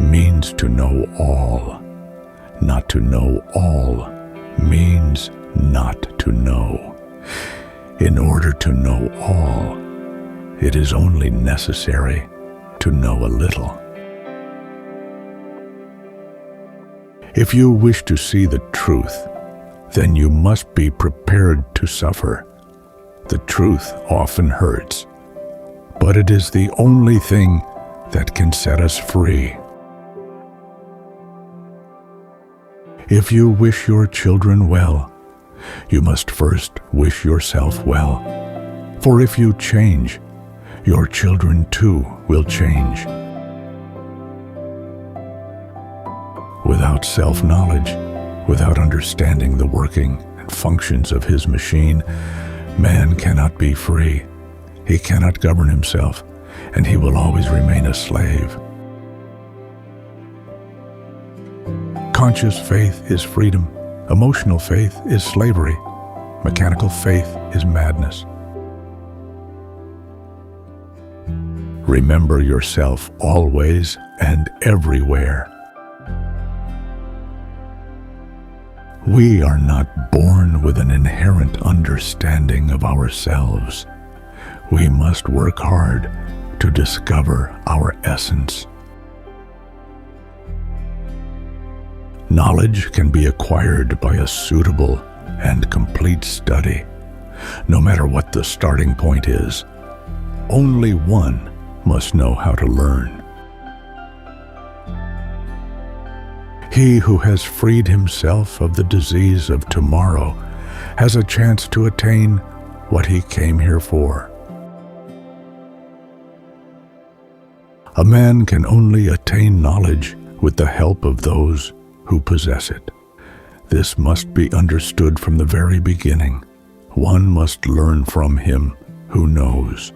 means to know all. Not to know all means not to know. In order to know all, it is only necessary to know a little. If you wish to see the truth, then you must be prepared to suffer. The truth often hurts, but it is the only thing that can set us free. If you wish your children well, you must first wish yourself well. For if you change, your children too will change. Without self-knowledge, without understanding the working and functions of his machine, man cannot be free. He cannot govern himself, and he will always remain a slave. Conscious faith is freedom. Emotional faith is slavery. Mechanical faith is madness. Remember yourself always and everywhere. We are not born with an inherent understanding of ourselves. We must work hard to discover our essence. Knowledge can be acquired by a suitable and complete study. No matter what the starting point is, only one must know how to learn. He who has freed himself of the disease of tomorrow has a chance to attain what he came here for. A man can only attain knowledge with the help of those who possess it. This must be understood from the very beginning. One must learn from him who knows.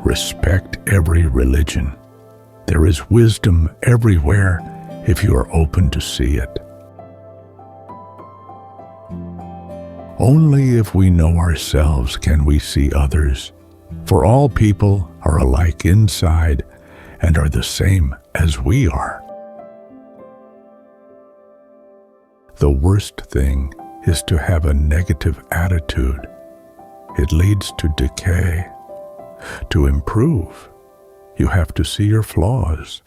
Respect every religion. There is wisdom everywhere if you are open to see it. Only if we know ourselves can we see others, for all people are alike inside and are the same as we are. The worst thing is to have a negative attitude. It leads to decay. To improve, you have to see your flaws.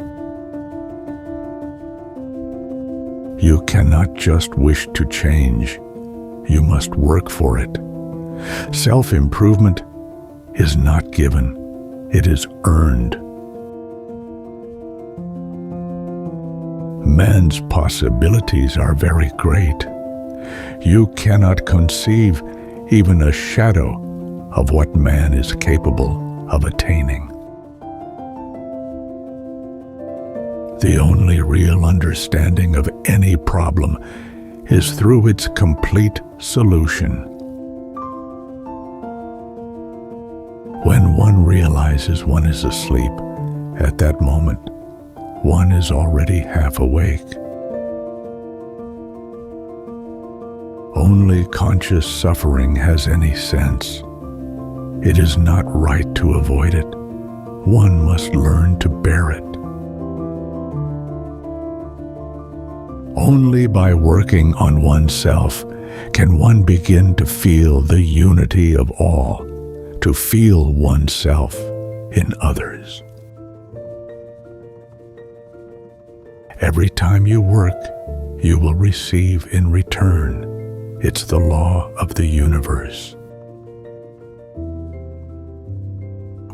You cannot just wish to change. You must work for it. Self-improvement is not given. It is earned. Man's possibilities are very great. You cannot conceive even a shadow of what man is capable of attaining. The only real understanding of any problem is through its complete solution. When one realizes one is asleep, at that moment, one is already half awake. Only conscious suffering has any sense. It is not right to avoid it. One must learn to bear it. Only by working on oneself can one begin to feel the unity of all, to feel oneself in others. Every time you work, you will receive in return. It's the law of the universe.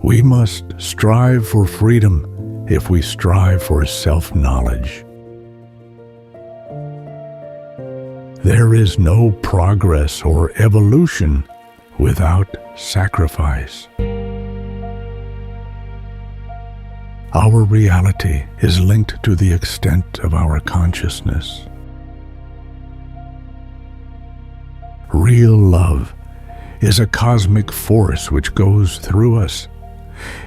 We must strive for freedom if we strive for self-knowledge. There is no progress or evolution without sacrifice. Our reality is linked to the extent of our consciousness. Real love is a cosmic force which goes through us.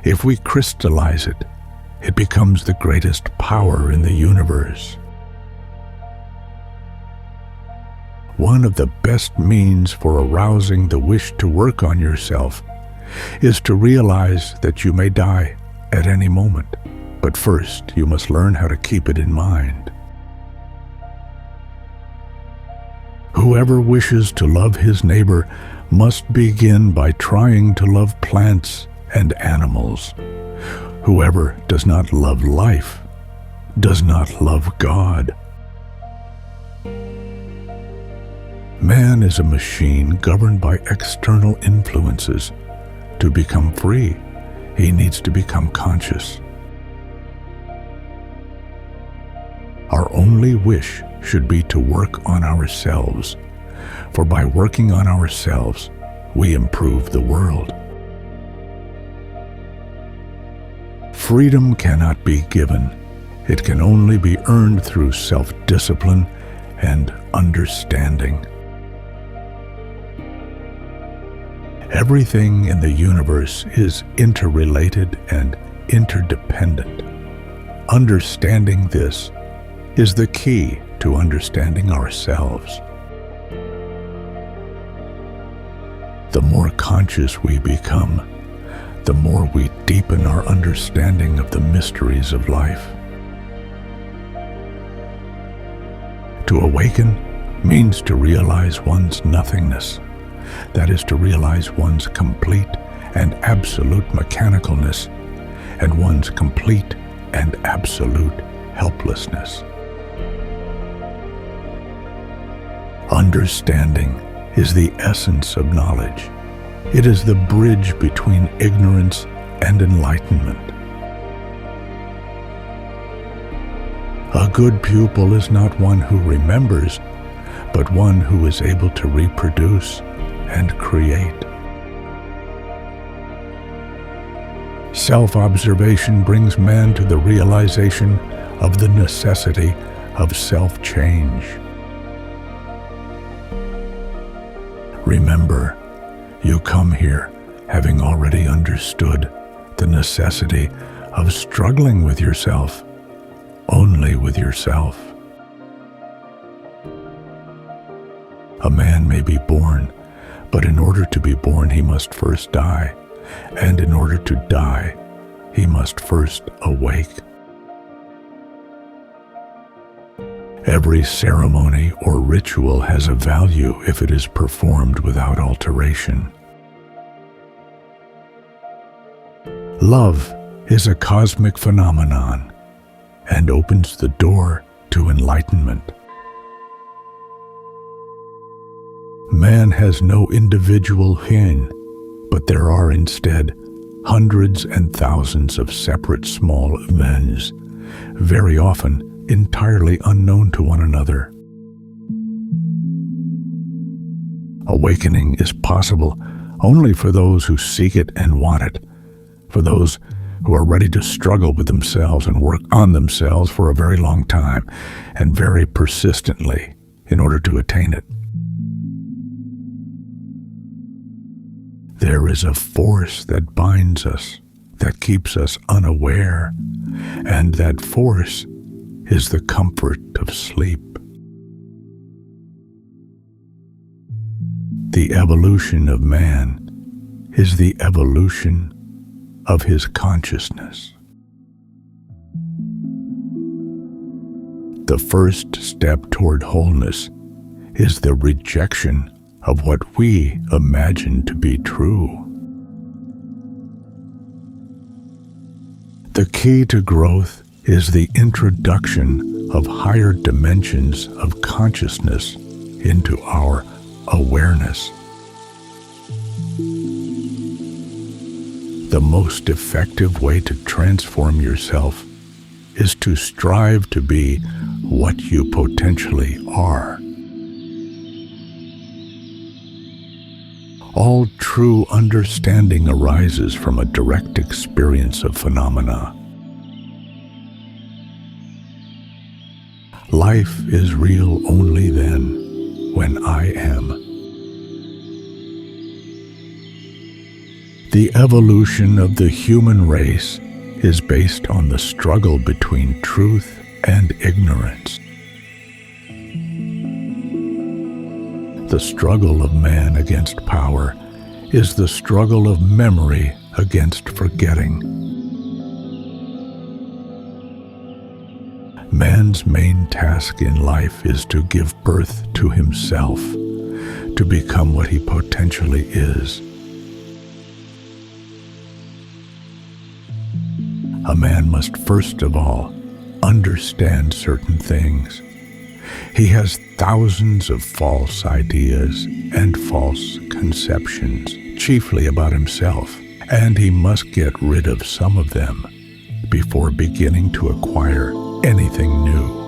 If we crystallize it, it becomes the greatest power in the universe. One of the best means for arousing the wish to work on yourself is to realize that you may die at any moment, but first you must learn how to keep it in mind. Whoever wishes to love his neighbor must begin by trying to love plants and animals. Whoever does not love life does not love God. Man is a machine governed by external influences. To become free, he needs to become conscious. Our only wish should be to work on ourselves, for by working on ourselves, we improve the world. Freedom cannot be given. It can only be earned through self-discipline and understanding. Everything in the universe is interrelated and interdependent. Understanding this is the key to understanding ourselves. The more conscious we become, the more we deepen our understanding of the mysteries of life. To awaken means to realize one's nothingness. That is to realize one's complete and absolute mechanicalness and one's complete and absolute helplessness. Understanding is the essence of knowledge. It is the bridge between ignorance and enlightenment. A good pupil is not one who remembers, but one who is able to reproduce and create. Self-observation brings man to the realization of the necessity of self-change. Remember, you come here having already understood the necessity of struggling with yourself, only with yourself. A man may be born, but in order to be born he must first die, and in order to die, he must first awake. Every ceremony or ritual has a value if it is performed without alteration. Love is a cosmic phenomenon and opens the door to enlightenment. Man has no individual hin, but there are instead hundreds and thousands of separate small events, very often entirely unknown to one another. Awakening is possible only for those who seek it and want it, for those who are ready to struggle with themselves and work on themselves for a very long time and very persistently in order to attain it. There is a force that binds us, that keeps us unaware, and that force is the comfort of sleep. The evolution of man is the evolution of his consciousness. The first step toward wholeness is the rejection of what we imagine to be true. The key to growth is the introduction of higher dimensions of consciousness into our awareness. The most effective way to transform yourself is to strive to be what you potentially are. All true understanding arises from a direct experience of phenomena. Life is real only then, when I am. The evolution of the human race is based on the struggle between truth and ignorance. The struggle of man against power is the struggle of memory against forgetting. Man's main task in life is to give birth to himself, to become what he potentially is. A man must first of all understand certain things. He has thousands of false ideas and false conceptions, chiefly about himself, and he must get rid of some of them before beginning to acquire anything new.